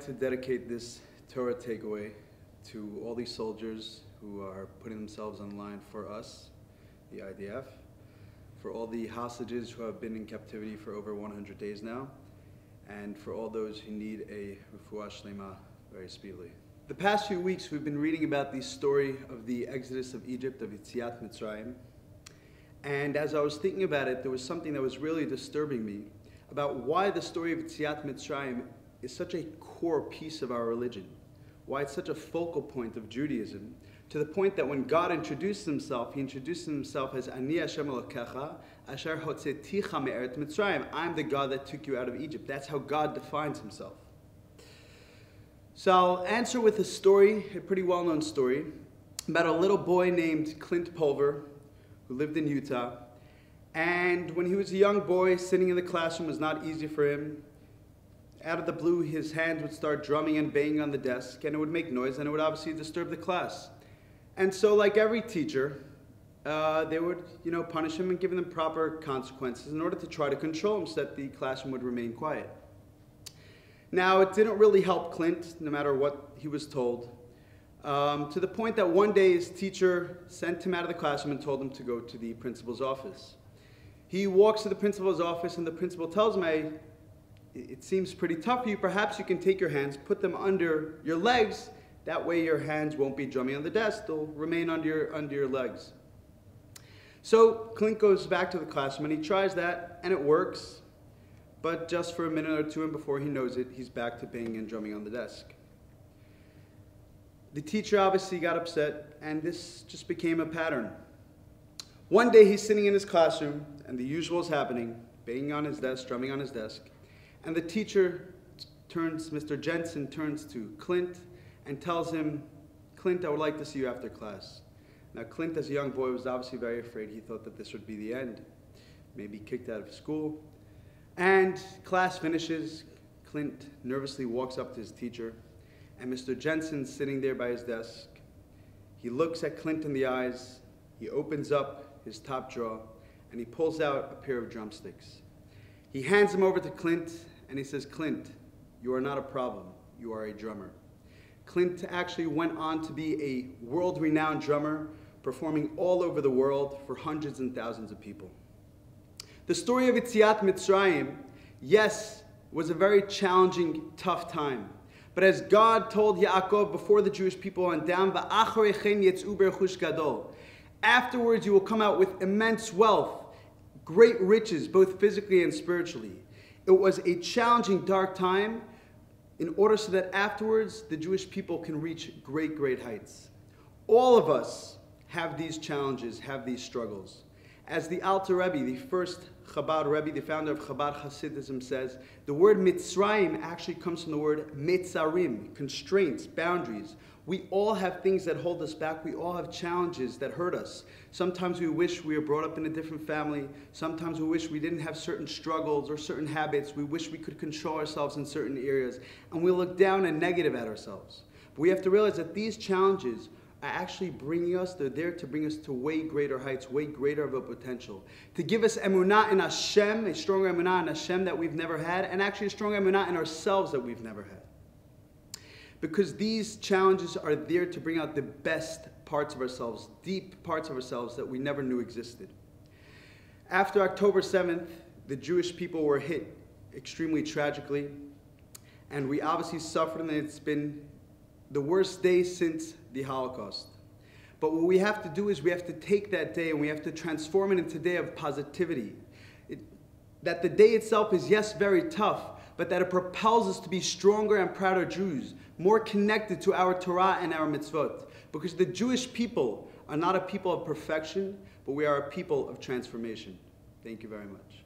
to dedicate this Torah takeaway to all these soldiers who are putting themselves on the line for us, the IDF, for all the hostages who have been in captivity for over 100 days now, and for all those who need a refuah shlema very speedily. The past few weeks we've been reading about the story of the exodus of Egypt, of Yetziat Mitzrayim, and as I was thinking about it, there was something that was really disturbing me about why the story of Yetziat Mitzrayim is such a core piece of our religion, why it's such a focal point of Judaism, to the point that when God introduced himself, he introduced himself as Ani Hashem Elokecha, Asher Hotzeticha Me'eret Mitzrayim. I'm the God that took you out of Egypt. That's how God defines himself. So I'll answer with a story, a pretty well-known story, about a little boy named Clint Pulver, who lived in Utah. And when he was a young boy, sitting in the classroom was not easy for him. Out of the blue, his hands would start drumming and banging on the desk, and it would make noise, and it would obviously disturb the class. And so, like every teacher, they would, punish him and give him proper consequences in order to try to control him so that the classroom would remain quiet. Now, it didn't really help Clint, no matter what he was told, to the point that one day his teacher sent him out of the classroom and told him to go to the principal's office. He walks to the principal's office, and the principal tells him, it seems pretty tough for you. Perhaps you can take your hands, put them under your legs. That way your hands won't be drumming on the desk. They'll remain under your legs. So Clint goes back to the classroom, and he tries that, and it works. But just for a minute or two, and before he knows it, he's back to banging and drumming on the desk. The teacher obviously got upset, and this just became a pattern. One day he's sitting in his classroom, and the usual is happening, banging on his desk, drumming on his desk. And the teacher Mr. Jensen turns to Clint and tells him, "Clint, I would like to see you after class." Now, Clint, as a young boy, was obviously very afraid. He thought that this would be the end, maybe kicked out of school. And class finishes. Clint nervously walks up to his teacher, and Mr. Jensen's sitting there by his desk. He looks at Clint in the eyes, he opens up his top drawer, and he pulls out a pair of drumsticks. He hands them over to Clint, and he says, "Clint, you are not a problem, you are a drummer." Clint actually went on to be a world-renowned drummer, performing all over the world for hundreds and thousands of people. The story of Yetziat Mitzrayim, yes, was a very challenging, tough time. But as God told Yaakov before the Jewish people went down, "Va'achoreichem yetz'u b'rechush gadol," afterwards you will come out with immense wealth, great riches, both physically and spiritually. It was a challenging, dark time in order so that afterwards the Jewish people can reach great, great heights. All of us have these challenges, have these struggles. As the Alter Rebbe, the first Chabad Rebbe, the founder of Chabad Hasidism, says, the word Mitzrayim actually comes from the word Mitzarim, constraints, boundaries. We all have things that hold us back. We all have challenges that hurt us. Sometimes we wish we were brought up in a different family. Sometimes we wish we didn't have certain struggles or certain habits. We wish we could control ourselves in certain areas. And we look down and negative at ourselves. But we have to realize that these challenges are actually bringing us, they're there to bring us to way greater heights, way greater of a potential. To give us emunah in Hashem, a stronger emunah in Hashem that we've never had, and actually a stronger emunah in ourselves that we've never had. Because these challenges are there to bring out the best parts of ourselves, deep parts of ourselves that we never knew existed. After October 7th, the Jewish people were hit extremely tragically, and we obviously suffered, and it's been the worst day since the Holocaust. But what we have to do is we have to take that day and we have to transform it into a day of positivity. That the day itself is, yes, very tough, but that it propels us to be stronger and prouder Jews, more connected to our Torah and our mitzvot. Because the Jewish people are not a people of perfection, but we are a people of transformation. Thank you very much.